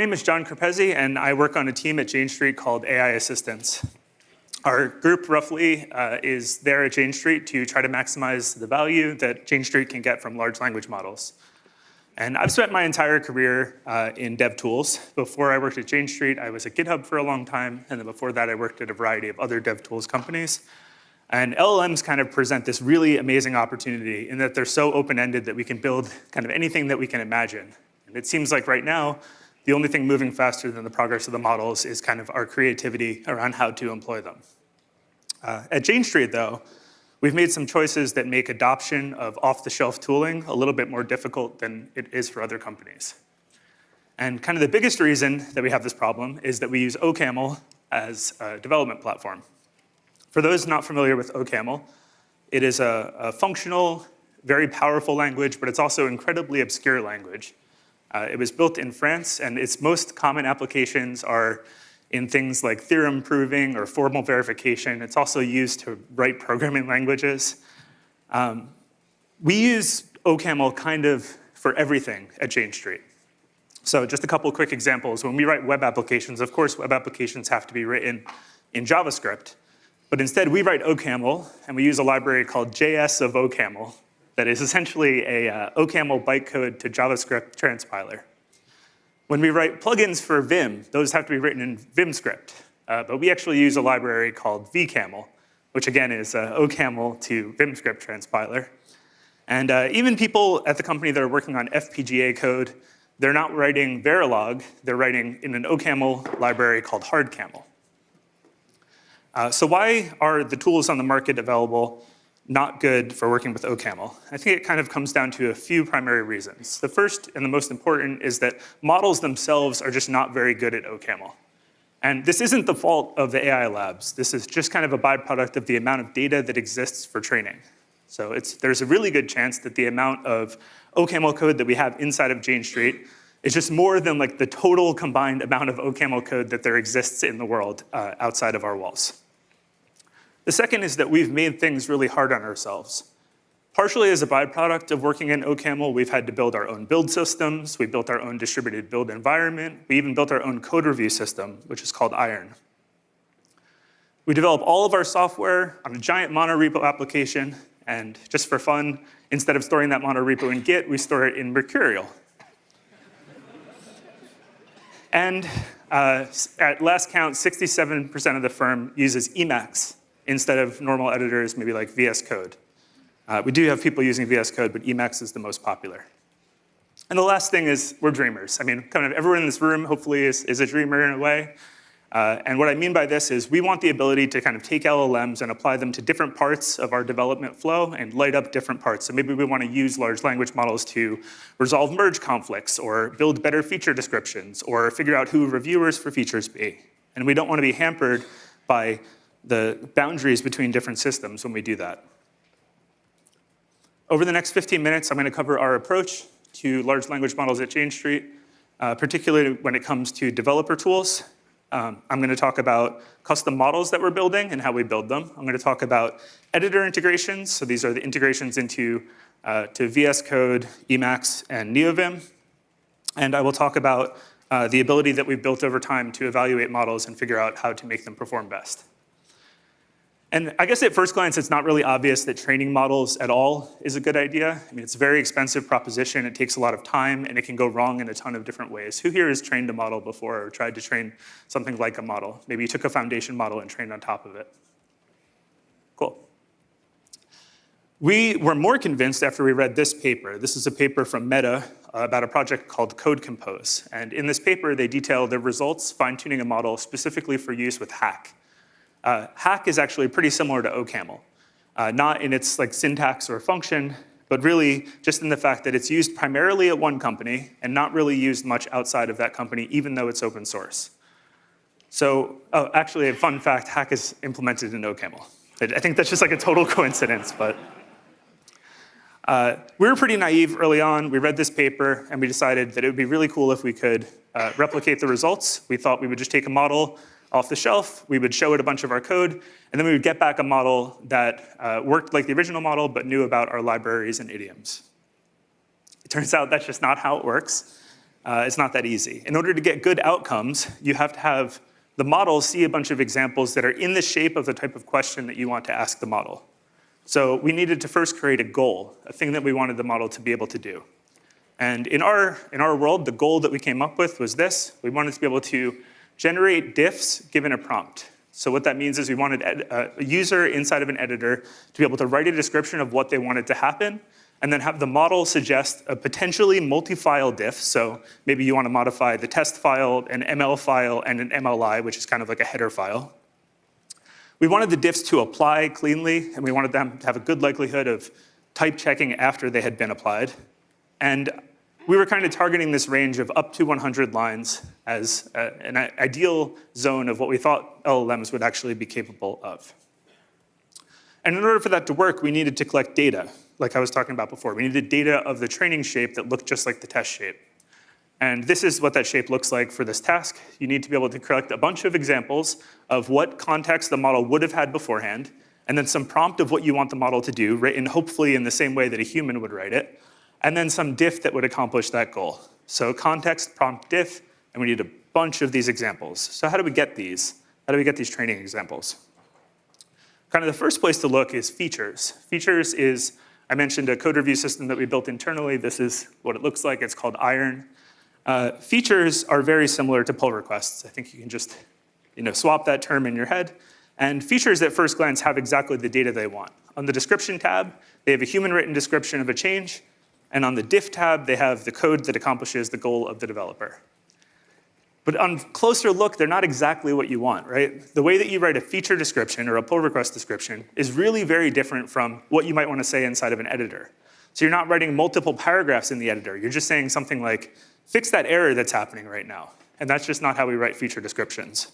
name is John Carpezzi, and I work on a team at Jane Street called AI Assistants. Our group roughly is there at Jane Street to try to maximize the value that Jane Street can get from large language models. And I've spent my entire career in dev tools. Before I worked at Jane Street, I was at GitHub for a long time, and then before that, I worked at a variety of other dev tools companies. And LLMs kind of present this really amazing opportunity in that they're so open-ended that we can build kind of anything that we can imagine. And it seems like right now, the only thing moving faster than the progress of the models is kind of our creativity around how to employ them. At Jane Street, though, we've made some choices that make adoption of off-the-shelf tooling a little bit more difficult than it is for other companies. And kind of the biggest reason that we have this problem is that we use OCaml as a development platform. For those not familiar with OCaml, it is a functional, very powerful language, but it's also incredibly obscure language. It was built in France, and its most common applications are in things like theorem proving or formal verification. It's also used to write programming languages. We use OCaml kind of for everything at Jane Street. So just a couple quick examples. When we write web applications, of course, web applications have to be written in JavaScript. But instead, we write OCaml, and we use a library called JS of OCaml that is essentially a OCaml bytecode to JavaScript transpiler. When we write plugins for Vim, those have to be written in Vim script. But we actually use a library called vCaml, which again is OCaml to Vim script transpiler. And even people at the company that are working on FPGA code, they're not writing Verilog, they're writing in an OCaml library called HardCaml. So why are the tools on the market available not good for working with OCaml? I think it kind of comes down to a few primary reasons. The first and the most important is that models themselves are just not very good at OCaml. And this isn't the fault of the AI labs. This is just kind of a byproduct of the amount of data that exists for training. So there's a really good chance that the amount of OCaml code that we have inside of Jane Street is just more than like the total combined amount of OCaml code that there exists in the world outside of our walls. The second is that we've made things really hard on ourselves. Partially as a byproduct of working in OCaml, we've had to build our own build systems. We built our own distributed build environment. We even built our own code review system, which is called Iron. We develop all of our software on a giant monorepo application. And just for fun, instead of storing that monorepo in Git, we store it in Mercurial. And at last count, 67% of the firm uses Emacs instead of normal editors, maybe like VS Code. We do have people using VS Code, but Emacs is the most popular. And the last thing is we're dreamers. I mean, kind of everyone in this room hopefully is a dreamer in a way. And what I mean by this is we want the ability to kind of take LLMs and apply them to different parts of our development flow and light up different parts. So maybe we want to use large language models to resolve merge conflicts or build better feature descriptions or figure out who reviewers for features be. And we don't want to be hampered by the boundaries between different systems when we do that. Over the next 15 minutes, I'm going to cover our approach to large language models at Jane Street, particularly when it comes to developer tools. I'm going to talk about custom models that we're building and how we build them. I'm going to talk about editor integrations. So these are the integrations into to VS Code, Emacs, and NeoVim. And I will talk about the ability that we've built over time to evaluate models and figure out how to make them perform best. And I guess at first glance, it's not really obvious that training models at all is a good idea. I mean, it's a very expensive proposition. It takes a lot of time, and it can go wrong in a ton of different ways. Who here has trained a model before or tried to train something like a model? Maybe you took a foundation model and trained on top of it. Cool. We were more convinced after we read this paper. This is a paper from Meta about a project called Code Compose. And in this paper, they detail their results fine-tuning a model specifically for use with Hack. Hack is actually pretty similar to OCaml, not in its like syntax or function, but really just in the fact that it's used primarily at one company and not really used much outside of that company, even though it's open source. So, actually, a fun fact, Hack is implemented in OCaml. I think that's just like a total coincidence, but we were pretty naive early on. We read this paper, and we decided that it would be really cool if we could replicate the results. We thought we would just take a model off the shelf, we would show it a bunch of our code, and then we would get back a model that worked like the original model, but knew about our libraries and idioms. It turns out that's just not how it works. It's not that easy. In order to get good outcomes, you have to have the model see a bunch of examples that are in the shape of the type of question that you want to ask the model. So we needed to first create a goal, a thing that we wanted the model to be able to do. And in our world, the goal that we came up with was this. We wanted to be able to generate diffs given a prompt. So what that means is we wanted a user inside of an editor to be able to write a description of what they wanted to happen, and then have the model suggest a potentially multi-file diff. So maybe you want to modify the test file, an ML file, and an MLI, which is kind of like a header file. We wanted the diffs to apply cleanly, and we wanted them to have a good likelihood of type checking after they had been applied. And we were kind of targeting this range of up to 100 lines as an ideal zone of what we thought LLMs would actually be capable of. And in order for that to work, we needed to collect data, like I was talking about before. We needed data of the training shape that looked just like the test shape. And this is what that shape looks like for this task. You need to be able to collect a bunch of examples of what context the model would have had beforehand, and then some prompt of what you want the model to do, written hopefully in the same way that a human would write it, and then some diff that would accomplish that goal. So context, prompt, diff, and we need a bunch of these examples. So how do we get these? How do we get these training examples? Kind of the first place to look is features. Features is, I mentioned a code review system that we built internally. This is what it looks like. It's called Iron. Features are very similar to pull requests. I think you can just swap that term in your head. And features at first glance have exactly the data they want. On the description tab, they have a human-written description of a change. And on the diff tab, they have the code that accomplishes the goal of the developer. But on closer look, they're not exactly what you want, right? The way that you write a feature description or a pull request description is really very different from what you might want to say inside of an editor. So you're not writing multiple paragraphs in the editor. You're just saying something like, fix that error that's happening right now. And that's just not how we write feature descriptions.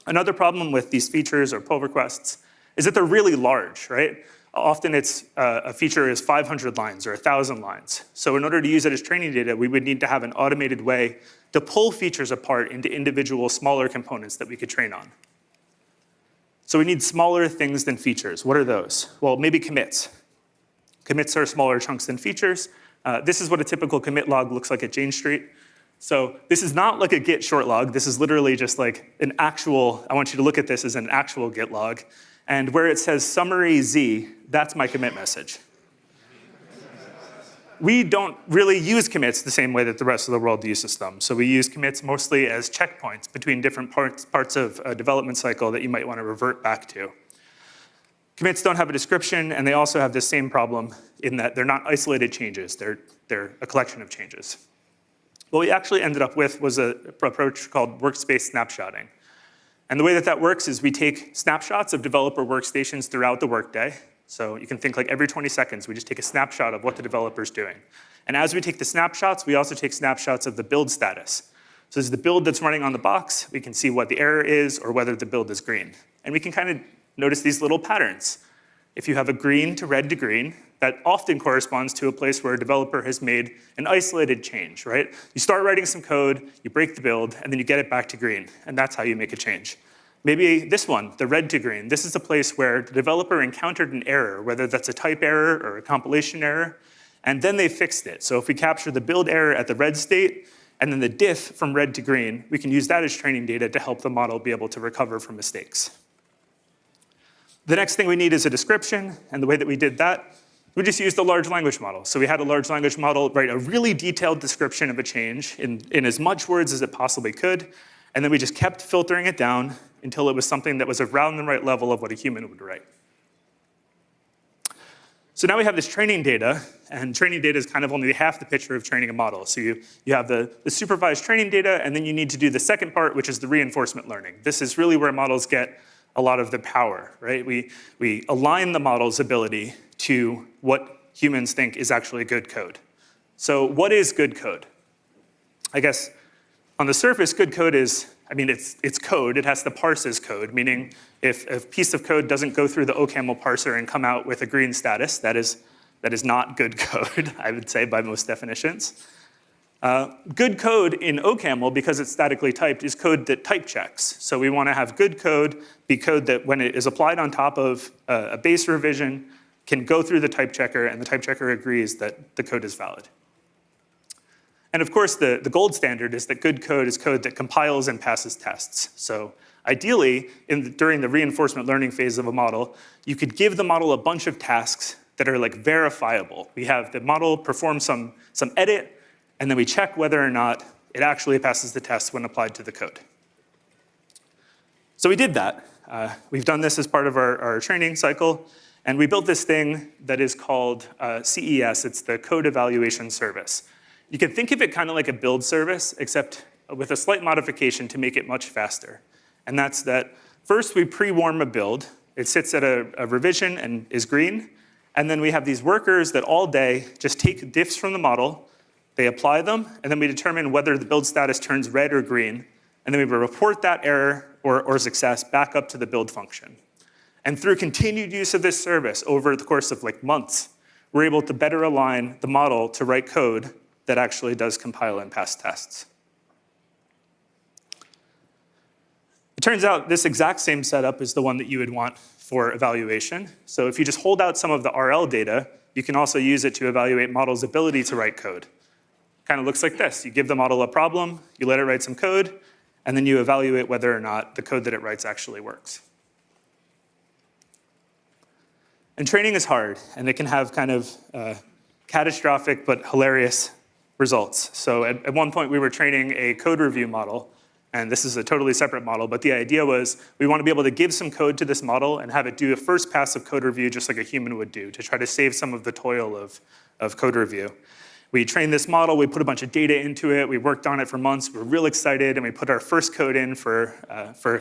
Another problem with these features or pull requests is that they're really large, right? Often it's a feature is 500 lines or 1,000 lines. So in order to use it as training data, we would need to have an automated way to pull features apart into individual smaller components that we could train on. So we need smaller things than features. What are those? Well, maybe commits. Commits are smaller chunks than features. This is what a typical commit log looks like at Jane Street. So this is not like a Git short log. This is literally just like an actual, I want you to look at this as an actual Git log. And where it says summary Z, that's my commit message. We don't really use commits the same way that the rest of the world uses them. So we use commits mostly as checkpoints between different parts of a development cycle that you might want to revert back to. Commits don't have a description, and they also have the same problem in that they're not isolated changes. They're a collection of changes. What we actually ended up with was an approach called workspace snapshotting. And the way that that works is we take snapshots of developer workstations throughout the workday. So you can think like every 20 seconds, we just take a snapshot of what the developer's doing. And as we take the snapshots, we also take snapshots of the build status. So this is the build that's running on the box. We can see what the error is or whether the build is green. And we can kind of notice these little patterns. If you have a green to red to green, that often corresponds to a place where a developer has made an isolated change, right? You start writing some code, you break the build, and then you get it back to green. And that's how you make a change. Maybe this one, the red to green, this is a place where the developer encountered an error, whether that's a type error or a compilation error, and then they fixed it. So if we capture the build error at the red state, and then the diff from red to green, we can use that as training data to help the model be able to recover from mistakes. The next thing we need is a description, and the way that we did that, we just used a large language model. So we had a large language model write a really detailed description of a change in as much words as it possibly could, and then we just kept filtering it down until it was something that was around the right level of what a human would write. So now we have this training data, and training data is kind of only half the picture of training a model. So you have the supervised training data, and then you need to do the second part, which is the reinforcement learning. This is really where models get a lot of the power, right? We align the model's ability to what humans think is actually good code. So what is good code? I guess on the surface, good code is, it's code. It has to parse as code, meaning if a piece of code doesn't go through the OCaml parser and come out with a green status, that is not good code, I would say, by most definitions. Good code in OCaml, because it's statically typed, is code that type checks. So we want to have good code be code that when it is applied on top of a base revision, can go through the type checker, and the type checker agrees that the code is valid. And of course, the gold standard is that good code is code that compiles and passes tests. So ideally, during the reinforcement learning phase of a model, you could give the model a bunch of tasks that are like verifiable. We have the model perform some edit, and then we check whether or not it actually passes the test when applied to the code. So we did that. We've done this as part of our training cycle, and we built this thing that is called CES. It's the Code Evaluation Service. You can think of it kind of like a build service, except with a slight modification to make it much faster. And that's that first we pre-warm a build. It sits at a revision and is green. And then we have these workers that all day just take diffs from the model, they apply them, and then we determine whether the build status turns red or green. And then we report that error or success back up to the build function. And through continued use of this service over the course of like months, we're able to better align the model to write code that actually does compile and pass tests. It turns out this exact same setup is the one that you would want for evaluation. So if you just hold out some of the RL data, you can also use it to evaluate models' ability to write code. Kind of looks like this. You give the model a problem, you let it write some code, and then you evaluate whether or not the code that it writes actually works. And training is hard, and it can have kind of catastrophic but hilarious results. So at one point, we were training a code review model, and this is a totally separate model, but the idea was we want to be able to give some code to this model and have it do a first pass of code review just like a human would do to try to save some of the toil of code review. We trained this model, we put a bunch of data into it, we worked on it for months, we were real excited, and we put our first code in for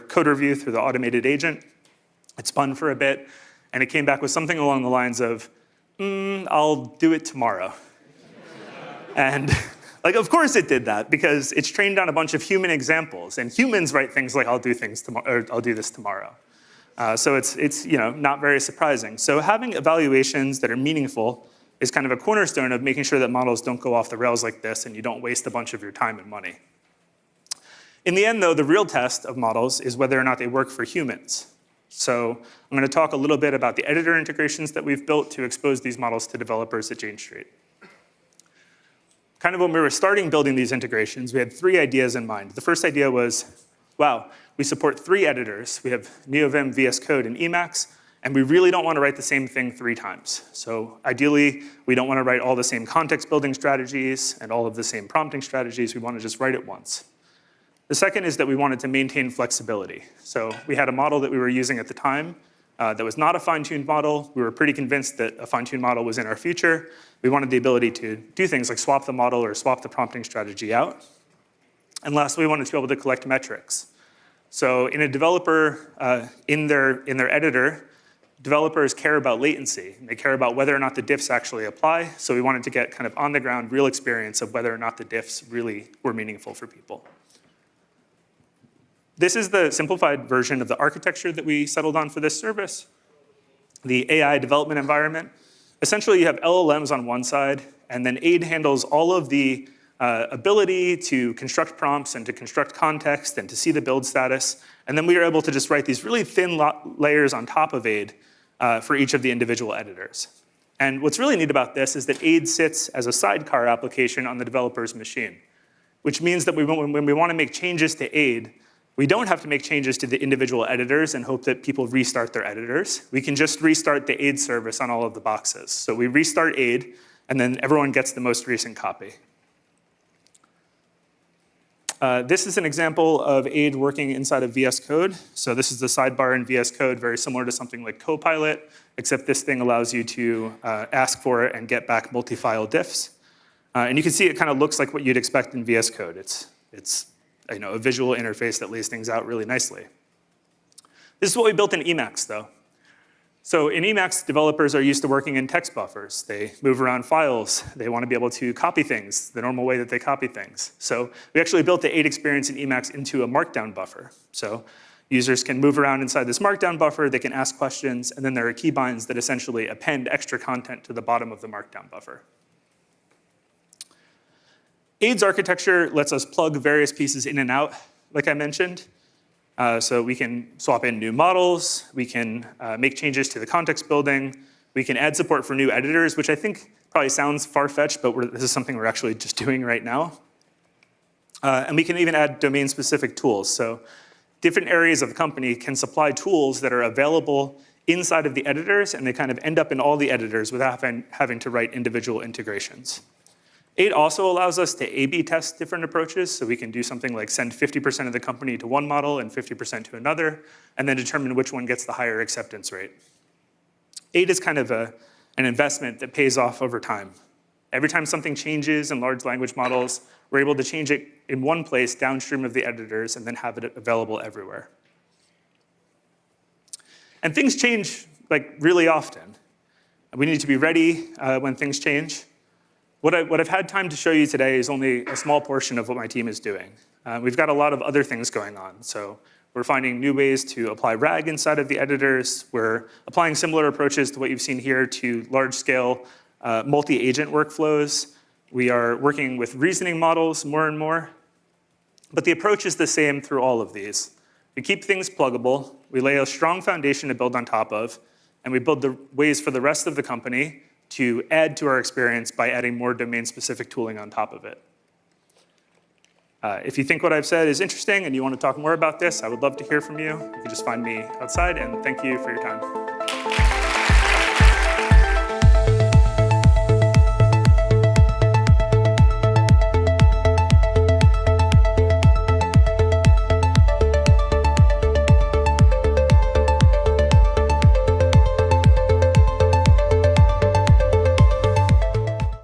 code review through the automated agent. It spun for a bit, and it came back with something along the lines of, I'll do it tomorrow. And like, of course it did that, because it's trained on a bunch of human examples, and humans write things like, I'll do things tomorrow, or I'll do this tomorrow. So it's not very surprising. So having evaluations that are meaningful is kind of a cornerstone of making sure that models don't go off the rails like this and you don't waste a bunch of your time and money. In the end, though, the real test of models is whether or not they work for humans. So I'm going to talk a little bit about the editor integrations that we've built to expose these models to developers at Jane Street. Kind of when we were starting building these integrations, we had 3 ideas in mind. The first idea was, wow, we support 3 editors. We have NeoVim, VS Code, and Emacs, and we really don't want to write the same thing 3 times. So ideally, we don't want to write all the same context building strategies and all of the same prompting strategies. We want to just write it once. The second is that we wanted to maintain flexibility. So we had a model that we were using at the time that was not a fine-tuned model. We were pretty convinced that a fine-tuned model was in our future. We wanted the ability to do things like swap the model or swap the prompting strategy out. And lastly, we wanted to be able to collect metrics. So in a developer, in their editor, developers care about latency. They care about whether or not the diffs actually apply. So we wanted to get kind of on-the-ground real experience of whether or not the diffs really were meaningful for people. This is the simplified version of the architecture that we settled on for this service. The AI development environment. Essentially, you have LLMs on one side, and then AID handles all of the ability to construct prompts and to construct context and to see the build status. And then we are able to just write these really thin layers on top of AID for each of the individual editors. And what's really neat about this is that AID sits as a sidecar application on the developer's machine, which means that when we want to make changes to AID, we don't have to make changes to the individual editors and hope that people restart their editors. We can just restart the AID service on all of the boxes. So we restart AID, and then everyone gets the most recent copy. This is an example of AID working inside of VS Code. So this is the sidebar in VS Code, very similar to something like Copilot, except this thing allows you to ask for it and get back multi-file diffs. And you can see it kind of looks like what you'd expect in VS Code. It's a visual interface that lays things out really nicely. This is what we built in Emacs, though. So in Emacs, developers are used to working in text buffers. They move around files. They want to be able to copy things the normal way that they copy things. So we actually built the AID experience in Emacs into a markdown buffer. So users can move around inside this markdown buffer. They can ask questions. And then there are keybinds that essentially append extra content to the bottom of the markdown buffer. AID's architecture lets us plug various pieces in and out, like I mentioned. So we can swap in new models. We can make changes to the context building. We can add support for new editors, which I think Probably sounds far-fetched, but this is something we're actually just doing right now. And we can even add domain-specific tools. So different areas of the company can supply tools that are available inside of the editors, and they kind of end up in all the editors without having to write individual integrations. 8 also allows us to A/B test different approaches, so we can do something like send 50% of the company to one model and 50% to another, and then determine which one gets the higher acceptance rate. 8 is kind of an investment that pays off over time. Every time something changes in large language models, we're able to change it in one place downstream of the editors and then have it available everywhere. And things change like really often. We need to be ready when things change. What I've had time to show you today is only a small portion of what my team is doing. We've got a lot of other things going on. So we're finding new ways to apply RAG inside of the editors. We're applying similar approaches to what you've seen here to large-scale multi-agent workflows. We are working with reasoning models more and more. But the approach is the same through all of these. We keep things pluggable. We lay a strong foundation to build on top of. And we build the ways for the rest of the company to add to our experience by adding more domain-specific tooling on top of it. If you think what I've said is interesting and you want to talk more about this, I would love to hear from you. You can just find me outside, and thank you for your time.